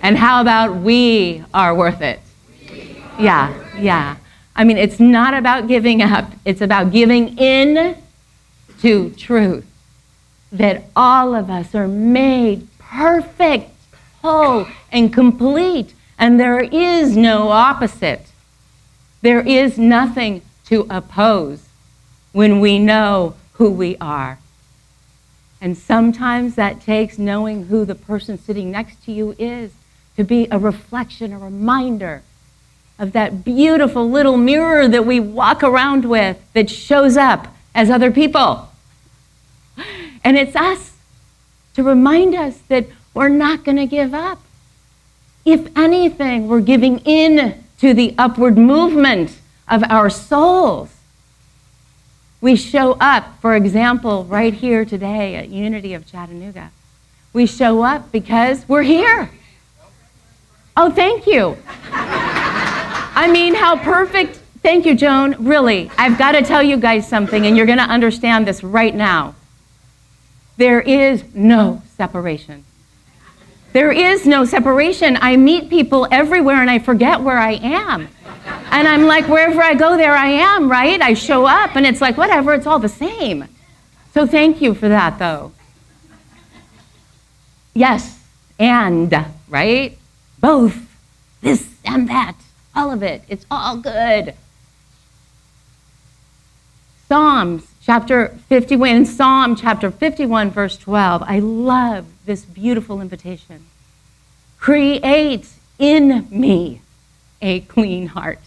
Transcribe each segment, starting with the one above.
And how about we are worth it? Yeah. I mean, it's not about giving up. It's about giving in to truth. That all of us are made perfect, whole, and complete. And there is no opposite. There is nothing to oppose when we know who we are. And sometimes that takes knowing who the person sitting next to you is to be a reflection, a reminder of that beautiful little mirror that we walk around with that shows up as other people. And it's us to remind us that we're not going to give up. If anything, we're giving in to the upward movement of our souls. We show up, for example, right here today at Unity of Chattanooga. We show up because we're here. Oh, thank you. I mean, how perfect. Thank you, Joan. Really, I've got to tell you guys something, and you're going to understand this right now. There is no separation. There is no separation. I meet people everywhere, and I forget where I am. And I'm like, wherever I go, there I am, right? I show up, and it's like, whatever, it's all the same. So thank you for that, though. Yes, and, right? Both, this and that, all of it. It's all good. Psalm chapter 51, verse 12. I love this beautiful invitation. Create in me a clean heart.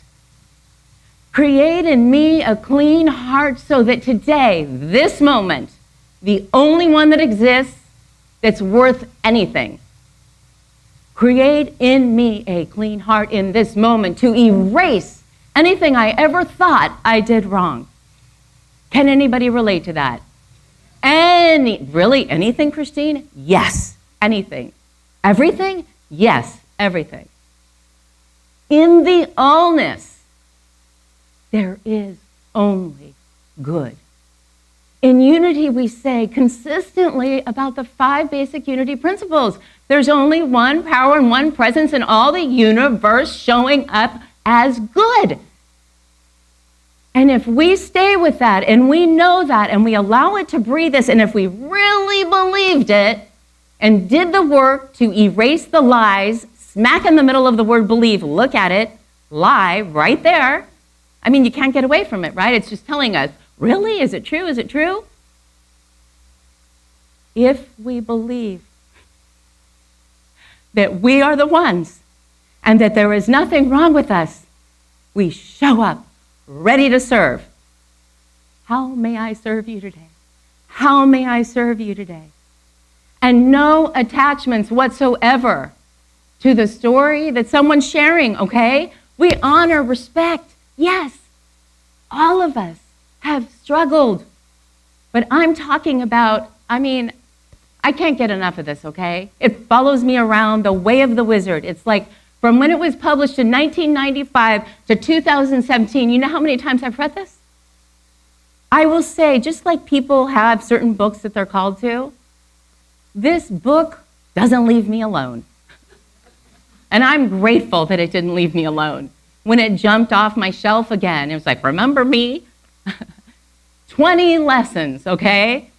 Create in me a clean heart so that today, this moment, the only one that exists that's worth anything. Create in me a clean heart in this moment to erase anything I ever thought I did wrong. Can anybody relate to that? Really, anything, Christine? Yes, anything. Everything? Yes, everything. In the allness, there is only good. In Unity, we say consistently about the 5 basic Unity principles. There's only one power and one presence in all the universe showing up as good. And if we stay with that, and we know that, and we allow it to breathe us, and if we really believed it and did the work to erase the lies, smack in the middle of the word believe, look at it, lie, right there. I mean, you can't get away from it, right? It's just telling us, really? Is it true? Is it true? If we believe that we are the ones and that there is nothing wrong with us, we show up ready to serve. How may I serve you today? How may I serve you today? And no attachments whatsoever to the story that someone's sharing, okay? We honor, respect. Yes, all of us have struggled. But I'm talking about, I can't get enough of this, okay? It follows me around the way of the wizard. It's like from when it was published in 1995 to 2017, you know how many times I've read this? I will say, just like people have certain books that they're called to, this book doesn't leave me alone. And I'm grateful that it didn't leave me alone. When it jumped off my shelf again, it was like, remember me? 20 lessons, okay?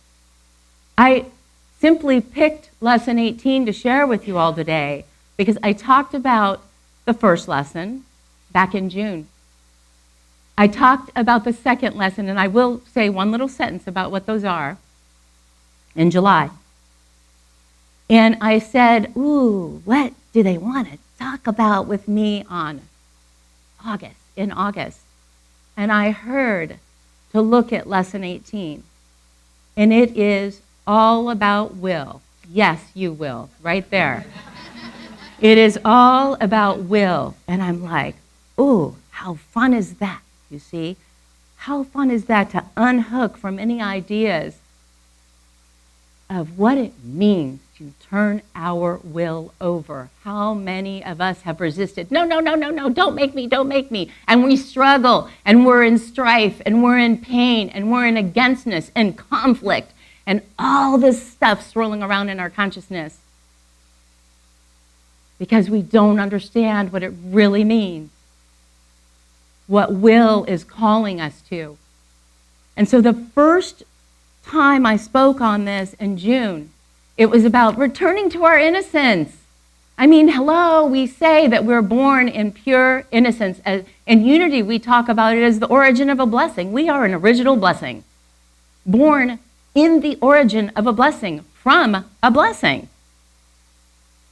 I simply picked lesson 18 to share with you all today because I talked about the first lesson back in June. I talked about the second lesson, and I will say one little sentence about what those are, in July. And I said, ooh, what do they want to talk about with me in August? And I heard to look at lesson 18. And it is all about will. Yes, you will, right there. It is all about will. And I'm like, ooh, how fun is that, you see? How fun is that to unhook from any ideas of what it means to turn our will over. How many of us have resisted? No, don't make me. And we struggle, and we're in strife, and we're in pain, and we're in againstness and conflict, and all this stuff swirling around in our consciousness. because we don't understand what it really means, what will is calling us to. And so the first time I spoke on this in June, it was about returning to our innocence. I mean, hello, we say that we're born in pure innocence. In Unity, we talk about it as the origin of a blessing. We are an original blessing, born in the origin of a blessing, from a blessing.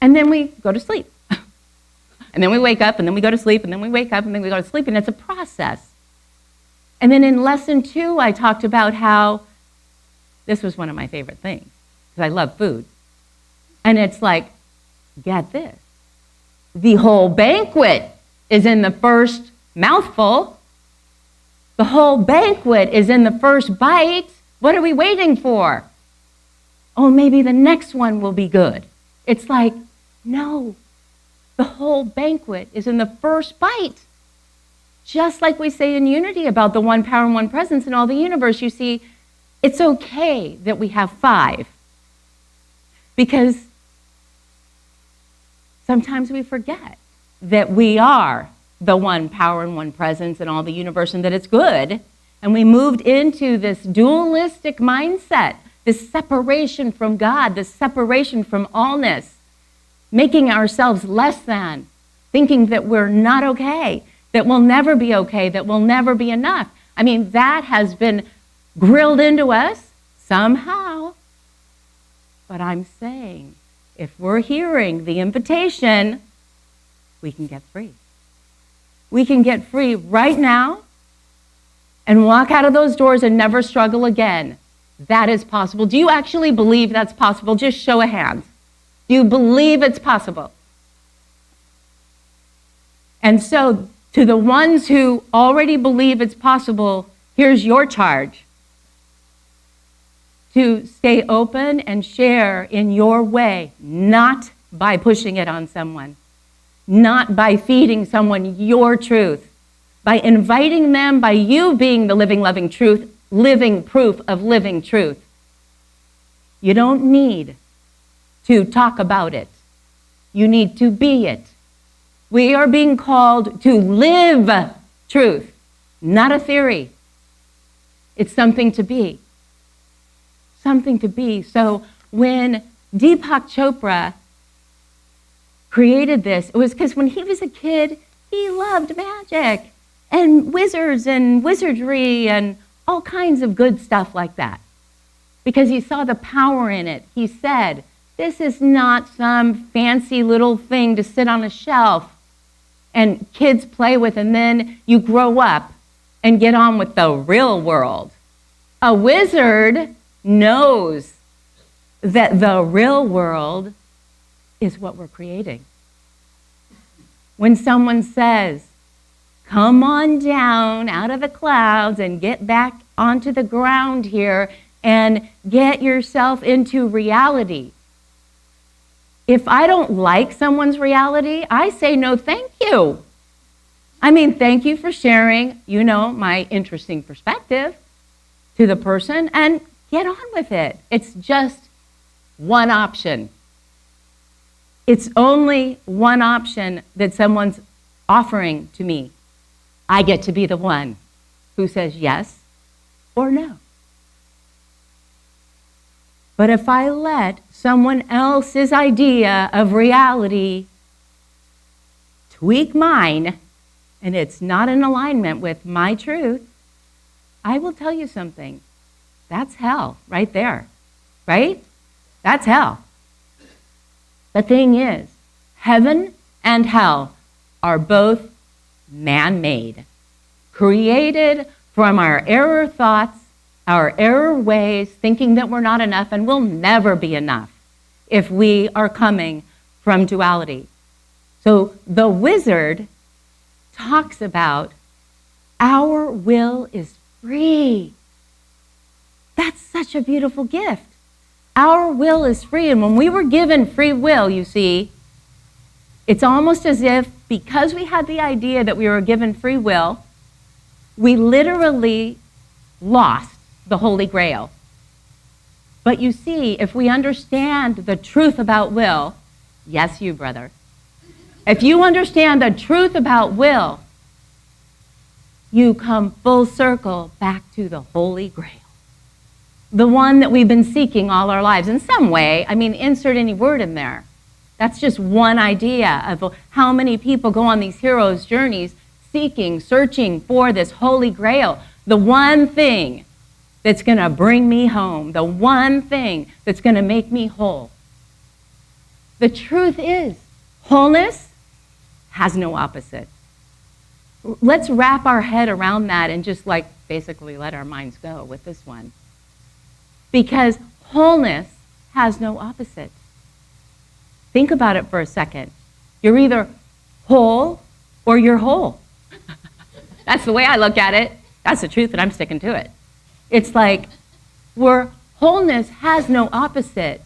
And then we go to sleep. And then we wake up, and then we go to sleep, and then we wake up, and then we go to sleep, and it's a process. And then in lesson 2, I talked about how this was one of my favorite things, because I love food. And it's like, get this. The whole banquet is in the first mouthful. The whole banquet is in the first bite. What are we waiting for? Oh, maybe the next one will be good. It's like, no. The whole banquet is in the first bite. Just like we say in Unity about the one power and one presence in all the universe, you see, it's okay that we have 5. Because sometimes we forget that we are the one power and one presence in all the universe and that it's good. And we moved into this dualistic mindset, this separation from God, this separation from allness, making ourselves less than, thinking that we're not okay, that we'll never be okay, that we'll never be enough. I mean, that has been grilled into us somehow. But I'm saying, if we're hearing the invitation, we can get free. We can get free right now and walk out of those doors and never struggle again. That is possible. Do you actually believe that's possible? Just show of hands. Do you believe it's possible? And so, to the ones who already believe it's possible, here's your charge. To stay open and share in your way, not by pushing it on someone, not by feeding someone your truth, by inviting them, by you being the living, loving truth, living proof of living truth. You don't need to talk about it. You need to be it. We are being called to live truth, not a theory. It's something to be. Something to be. So when Deepak Chopra created this, it was because when he was a kid, he loved magic and wizards and wizardry and all kinds of good stuff like that. Because he saw the power in it. He said, this is not some fancy little thing to sit on a shelf and kids play with, and then you grow up and get on with the real world. A wizard knows that the real world is what we're creating. When someone says, come on down out of the clouds and get back onto the ground here and get yourself into reality. If I don't like someone's reality, I say no thank you. I mean, thank you for sharing, my interesting perspective to the person, and get on with it. It's just one option. It's only one option that someone's offering to me. I get to be the one who says yes or no. But if I let someone else's idea of reality tweak mine, and it's not in alignment with my truth, I will tell you something. That's hell right there, right? That's hell. The thing is, heaven and hell are both man-made, created from our error thoughts, our error ways, thinking that we're not enough and will never be enough if we are coming from duality. So the wizard talks about our will is free. That's such a beautiful gift. Our will is free, and when we were given free will, you see, it's almost as if because we had the idea that we were given free will, we literally lost the Holy Grail. But you see, if we understand the truth about will, yes, you, brother, If you understand the truth about will, you come full circle back to the Holy Grail. The one that we've been seeking all our lives. In some way, insert any word in there. That's just one idea of how many people go on these heroes' journeys seeking, searching for this Holy Grail. The one thing that's going to bring me home. The one thing that's going to make me whole. The truth is, wholeness has no opposite. Let's wrap our head around that and just basically let our minds go with this one. Because wholeness has no opposite. Think about it for a second. You're either whole or you're whole. That's the way I look at it. That's the truth, and I'm sticking to it. It's where wholeness has no opposite.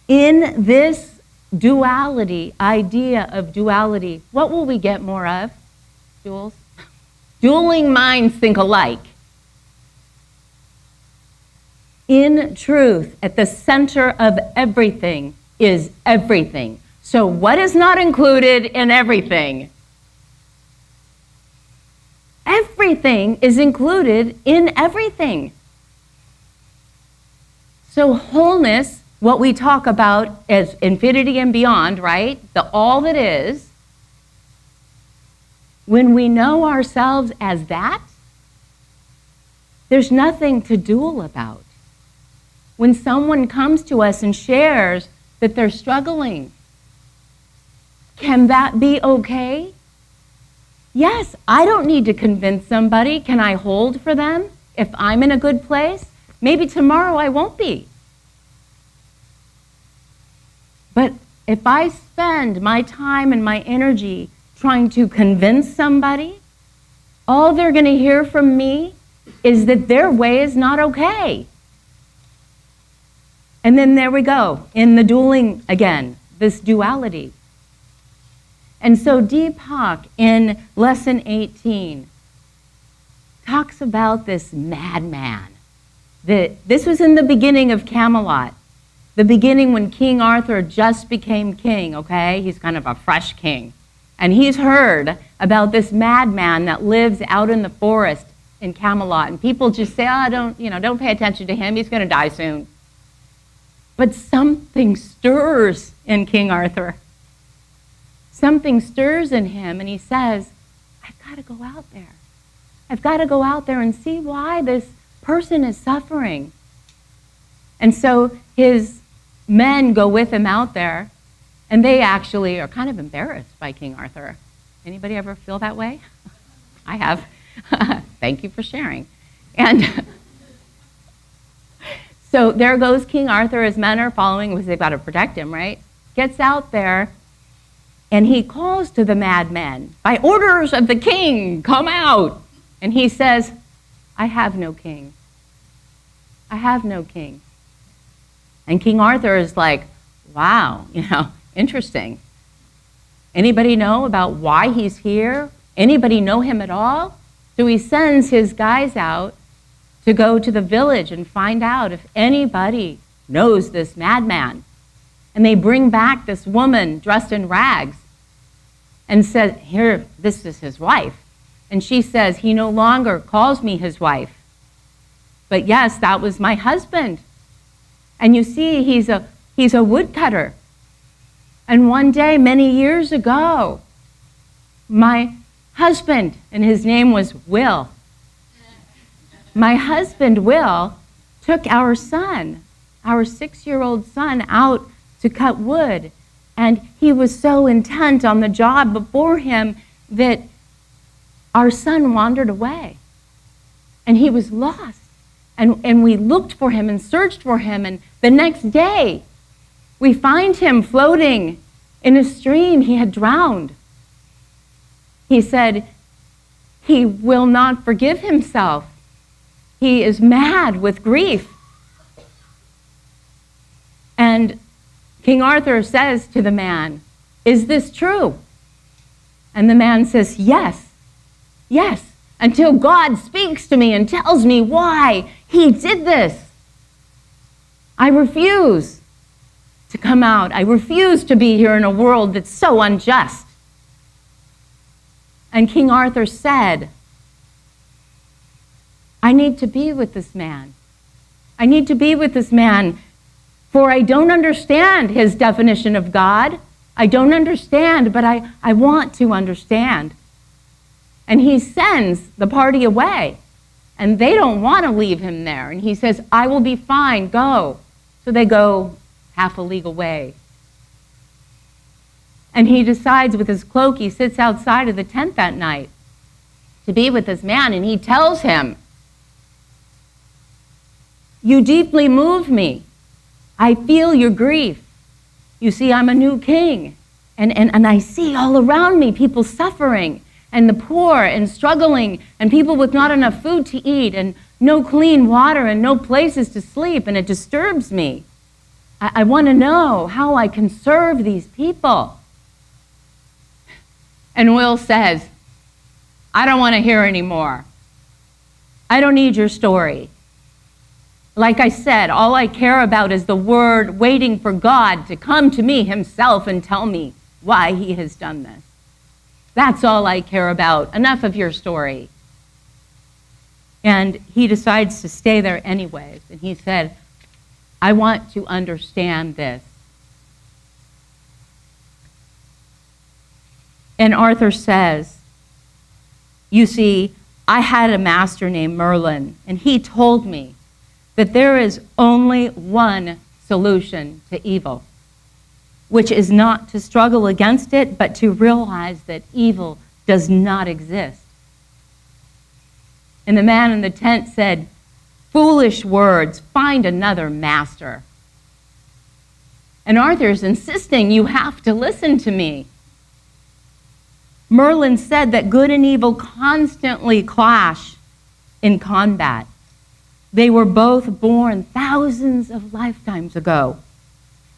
In this duality, idea of duality, what will we get more of, Jules? Dueling minds think alike. In truth, at the center of everything is everything. So what is not included in everything? Everything is included in everything. So wholeness, what we talk about as infinity and beyond, right? The all that is. When we know ourselves as that, there's nothing to duel about. When someone comes to us and shares that they're struggling, can that be okay? Yes, I don't need to convince somebody. Can I hold for them if I'm in a good place? Maybe tomorrow I won't be. But if I spend my time and my energy trying to convince somebody, all they're going to hear from me is that their way is not okay. And then there we go, in the dueling again, this duality. And so Deepak, in lesson 18, talks about this madman. This was in the beginning of Camelot, the beginning when King Arthur just became king, okay? He's kind of a fresh king. And he's heard about this madman that lives out in the forest in Camelot. And people just say, don't pay attention to him, he's going to die soon. But something stirs in King Arthur. Something stirs in him, and he says, I've got to go out there. I've got to go out there and see why this person is suffering. And so his men go with him out there, and they actually are kind of embarrassed by King Arthur. Anybody ever feel that way? I have. Thank you for sharing. And so there goes King Arthur. His men are following because they've got to protect him, right? Gets out there, and he calls to the madmen, by orders of the king, come out. And he says, I have no king. I have no king. And King Arthur is like, wow, interesting. Anybody know about why he's here? Anybody know him at all? So he sends his guys out to go to the village and find out if anybody knows this madman. And they bring back this woman dressed in rags and says, here, this is his wife. And she says, he no longer calls me his wife. But yes, that was my husband. And you see, he's a woodcutter. And one day, many years ago, my husband, and his name was Will, my husband, Will, took our son, our 6-year-old son, out to cut wood. And he was so intent on the job before him that our son wandered away. And he was lost. And we looked for him and searched for him. And the next day, we find him floating in a stream. He had drowned. He said, he will not forgive himself. He is mad with grief. And King Arthur says to the man, is this true? And the man says, yes, yes, until God speaks to me and tells me why he did this. I refuse. to come out. I refuse to be here in a world that's so unjust. And King Arthur said, I need to be with this man. I need to be with this man, for I don't understand his definition of God. I don't understand, but I want to understand. And he sends the party away, and they don't want to leave him there. And he says, I will be fine, go. So they go half a league away. And he decides with his cloak, he sits outside of the tent that night to be with this man, and he tells him, you deeply move me. I feel your grief. You see, I'm a new king, and I see all around me people suffering, and the poor and struggling, and people with not enough food to eat, and no clean water, and no places to sleep, and it disturbs me. I want to know how I can serve these people. And Will says, I don't want to hear anymore. I don't need your story. Like I said, all I care about is the word, waiting for God to come to me himself and tell me why he has done this. That's all I care about. Enough of your story. And he decides to stay there anyways. And he said, I want to understand this. And Arthur says, you see, I had a master named Merlin, and he told me that there is only one solution to evil, which is not to struggle against it, but to realize that evil does not exist. And the man in the tent said, foolish words, find another master. And Arthur's insisting, you have to listen to me. Merlin said that good and evil constantly clash in combat. They were both born thousands of lifetimes ago.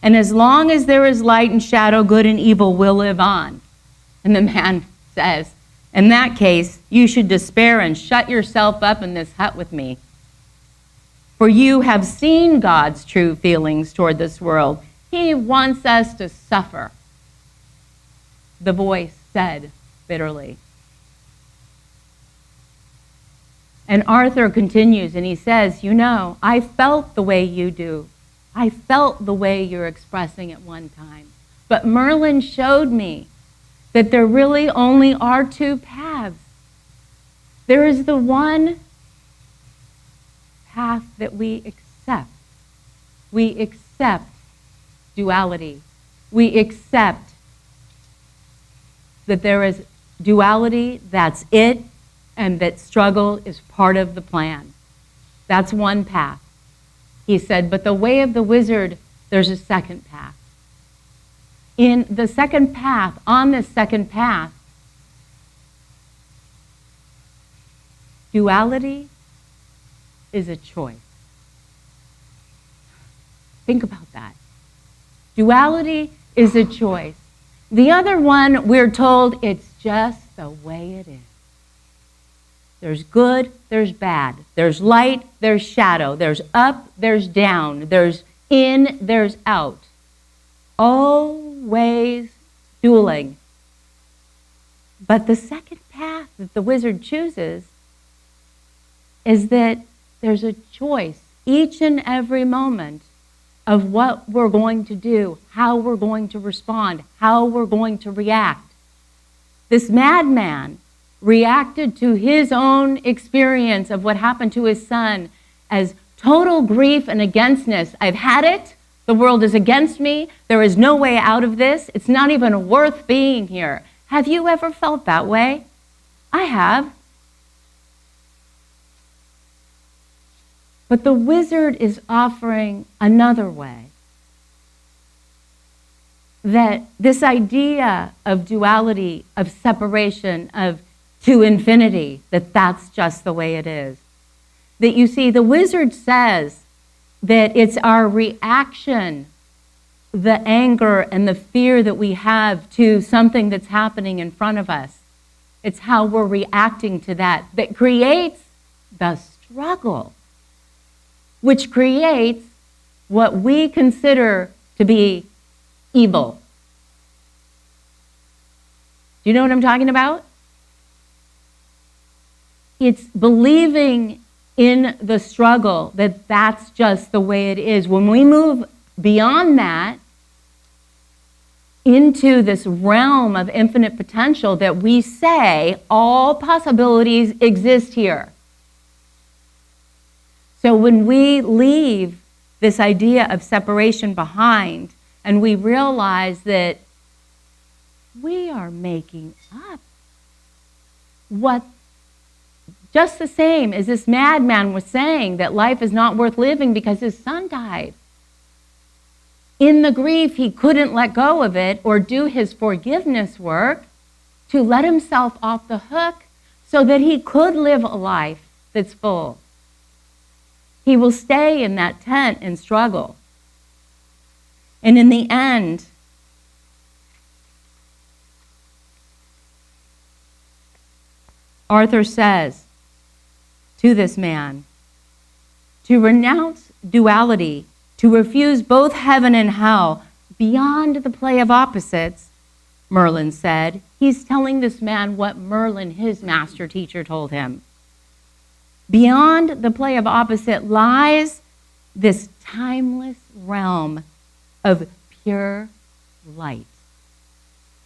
And as long as there is light and shadow, good and evil will live on. And the man says, in that case, you should despair and shut yourself up in this hut with me. For you have seen God's true feelings toward this world. He wants us to suffer. The voice said bitterly. And Arthur continues and he says, you know, I felt the way you do. I felt the way you're expressing at one time. But Merlin showed me that there really only are two paths. There is the one path that we accept. We accept duality. We accept that there is duality, that's it, and that struggle is part of the plan. That's one path. He said, but the way of the wizard, there's a second path. In the second path, on this second path, duality is a choice. Think about that. Duality is a choice. The other one, we're told it's just the way it is. There's good, there's bad. There's light, there's shadow. There's up, there's down. There's in, there's out. Always dueling. But the second path that the wizard chooses is that there's a choice each and every moment of what we're going to do, how we're going to respond, how we're going to react. This madman reacted to his own experience of what happened to his son as total grief and againstness. I've had it. The world is against me. There is no way out of this. It's not even worth being here. Have you ever felt that way? I have. But the wizard is offering another way. That this idea of duality, of separation, of to infinity, that's just the way it is. That you see, the wizard says that it's our reaction, the anger and the fear that we have to something that's happening in front of us. It's how we're reacting to that creates the struggle, which creates what we consider to be evil. Do you know what I'm talking about? It's believing in the struggle that that's just the way it is. When we move beyond that into this realm of infinite potential that we say all possibilities exist here. So when we leave this idea of separation behind and we realize that we are making up what, just the same as this madman was saying that life is not worth living because his son died. In the grief, he couldn't let go of it or do his forgiveness work to let himself off the hook so that he could live a life that's full. He will stay in that tent and struggle. And in the end, Arthur says to this man, to renounce duality, to refuse both heaven and hell, beyond the play of opposites, Merlin said. He's telling this man what Merlin, his master teacher, told him. Beyond the play of opposite lies this timeless realm of pure light,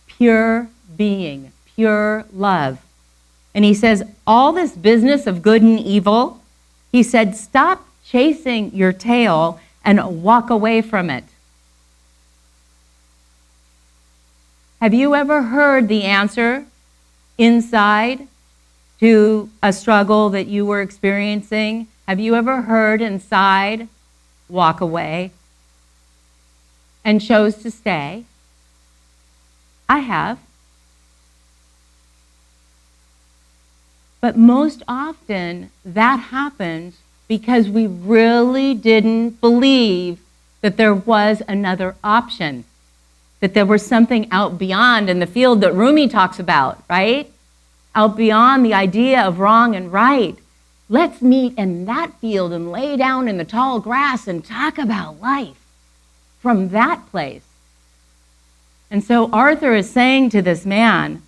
pure being, pure love. And he says, all this business of good and evil, he said, stop chasing your tail and walk away from it. Have you ever heard the answer inside to a struggle that you were experiencing? Have you ever heard inside, walk away, and chose to stay? I have. But most often that happens because we really didn't believe that there was another option, that there was something out beyond in the field that Rumi talks about, right? Out beyond the idea of wrong and right. Let's meet in that field and lay down in the tall grass and talk about life from that place. And so Arthur is saying to this man,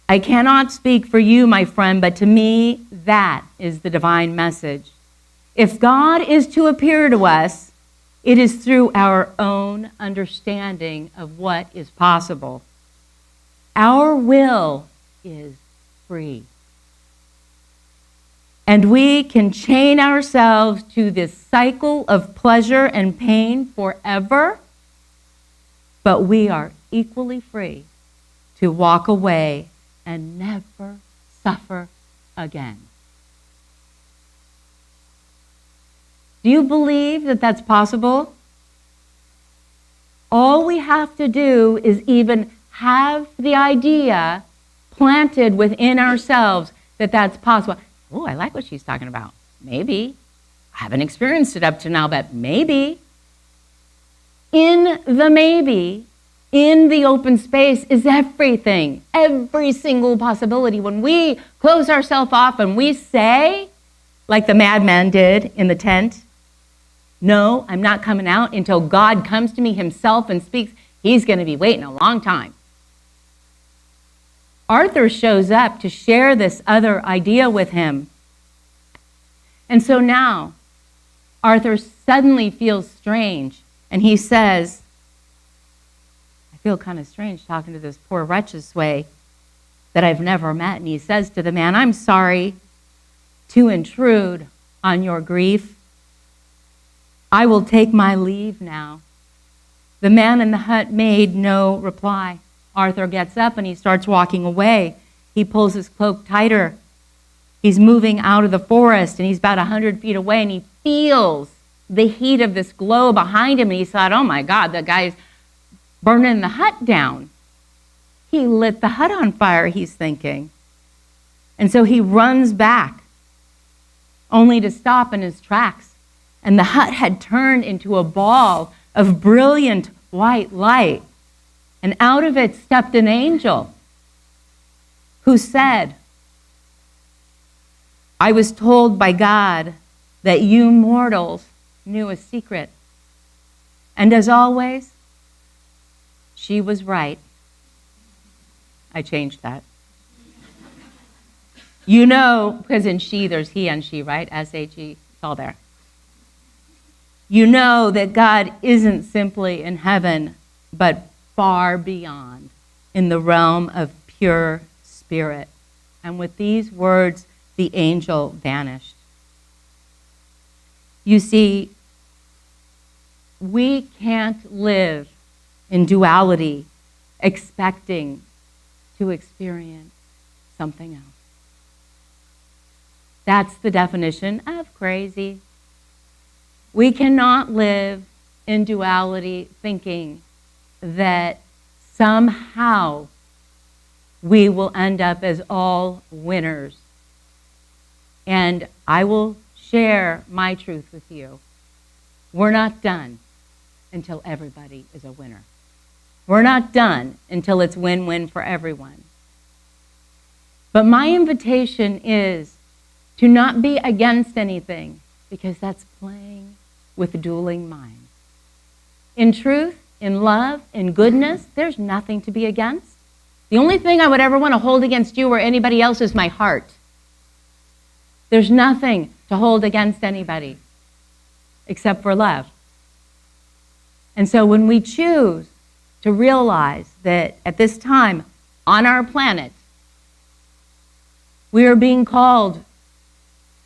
I cannot speak for you, my friend, but to me, that is the divine message. If God is to appear to us, it is through our own understanding of what is possible. Our will is free. And we can chain ourselves to this cycle of pleasure and pain forever, but we are equally free to walk away and never suffer again. Do you believe that that's possible? All we have to do is even have the idea planted within ourselves that that's possible. Oh, I like what she's talking about. Maybe. I haven't experienced it up to now, but maybe. In the maybe, in the open space is everything, every single possibility. When we close ourselves off and we say, like the madman did in the tent, no, I'm not coming out until God comes to me himself and speaks, he's going to be waiting a long time. Arthur shows up to share this other idea with him. And so now, Arthur suddenly feels strange, and he says, I feel kind of strange talking to this poor wretch this way that I've never met. And he says to the man, I'm sorry to intrude on your grief. I will take my leave now. The man in the hut made no reply. Arthur gets up and he starts walking away. He pulls his cloak tighter. He's moving out of the forest and he's about 100 feet away and he feels the heat of this glow behind him. And he thought, oh my God, the guy's burning the hut down. He lit the hut on fire, he's thinking. And so he runs back, only to stop in his tracks. And the hut had turned into a ball of brilliant white light. And out of it stepped an angel who said, I was told by God that you mortals knew a secret. And as always, she was right. I changed that. You know, because in she, there's he and she, right? S-H-E, it's all there. You know that God isn't simply in heaven, but far beyond, in the realm of pure spirit. And with these words, the angel vanished. You see, we can't live in duality expecting to experience something else. That's the definition of crazy. We cannot live in duality thinking that somehow we will end up as all winners. And I will share my truth with you. We're not done until everybody is a winner. We're not done until it's win-win for everyone. But my invitation is to not be against anything, because that's playing with dueling minds. In truth, in love, in goodness, there's nothing to be against. The only thing I would ever want to hold against you or anybody else is my heart. There's nothing to hold against anybody except for love. And so when we choose to realize that at this time on our planet, we are being called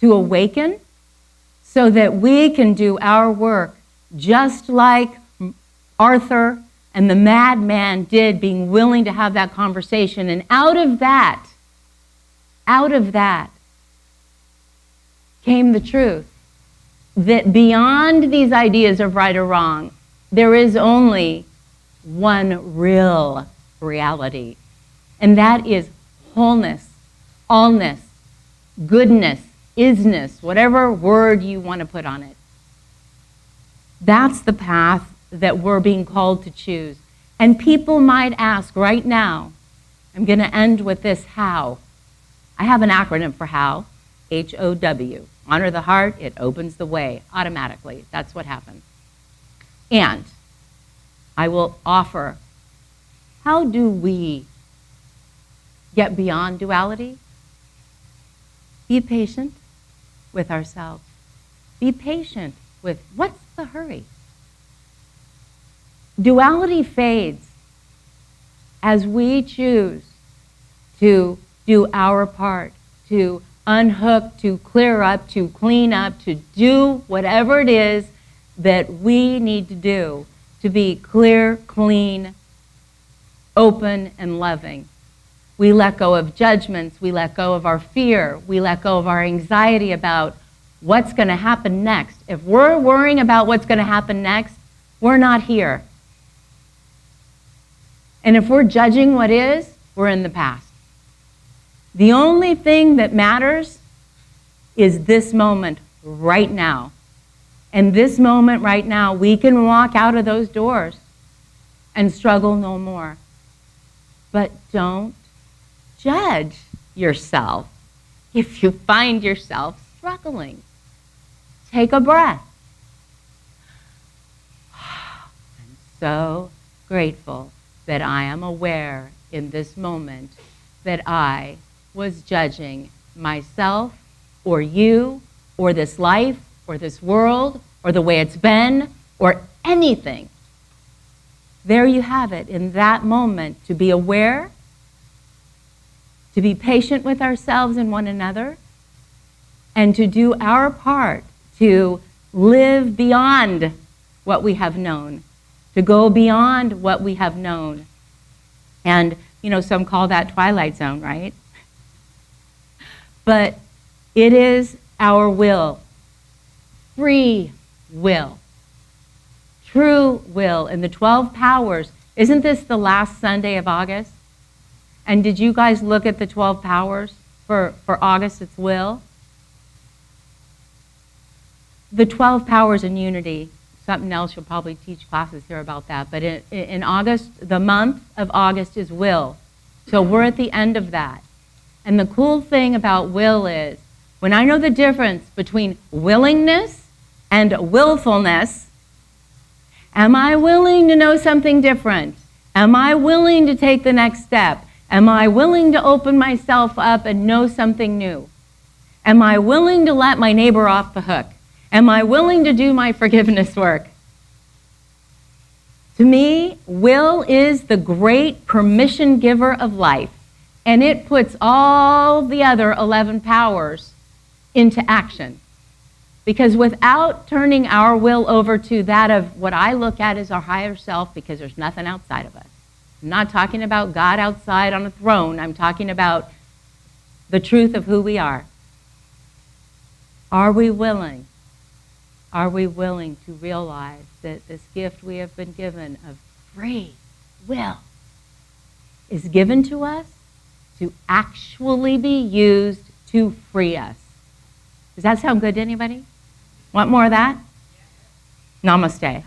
to awaken so that we can do our work just like Arthur and the madman did, being willing to have that conversation. And out of that came the truth that beyond these ideas of right or wrong, there is only one real reality, and that is wholeness, allness, goodness, isness, whatever word you want to put on it. That's the path that we're being called to choose. And people might ask right now, I'm going to end with this how. I have an acronym for how, H-O-W. Honor the heart, it opens the way automatically. That's what happens. And I will offer, how do we get beyond duality? Be patient with ourselves. Be patient with what's the hurry? Duality fades as we choose to do our part, to unhook, to clear up, to clean up, to do whatever it is that we need to do to be clear, clean, open, and loving. We let go of judgments. We let go of our fear. We let go of our anxiety about what's going to happen next. If we're worrying about what's going to happen next, we're not here. And if we're judging what is, we're in the past. The only thing that matters is this moment right now. And this moment right now, we can walk out of those doors and struggle no more. But don't judge yourself if you find yourself struggling. Take a breath. I'm so grateful that I am aware in this moment that I was judging myself or you or this life or this world or the way it's been or anything. There you have it in that moment, to be aware, to be patient with ourselves and one another, and to do our part to live beyond what we have known, to go beyond what we have known. And, some call that Twilight Zone, right? But it is our will, free will, true will. In the 12 powers, isn't this the last Sunday of August? And did you guys look at the 12 powers for August, its will? The 12 powers in unity, something else you'll probably teach classes here about that, but in August, the month of August is will. So we're at the end of that. And the cool thing about will is, when I know the difference between willingness and willfulness, Am I willing to know something different? Am I willing to take the next step? Am I willing to open myself up and know something new? Am I willing to let my neighbor off the hook? Am I willing to do my forgiveness work? To me, will is the great permission giver of life, and it puts all the other 11 powers into action. Because without turning our will over to that of what I look at as our higher self, because there's nothing outside of us. I'm not talking about God outside on a throne. I'm talking about the truth of who we are. Are we willing? Are we willing to realize that this gift we have been given of free will is given to us to actually be used to free us? Does that sound good to anybody? Want more of that? Namaste.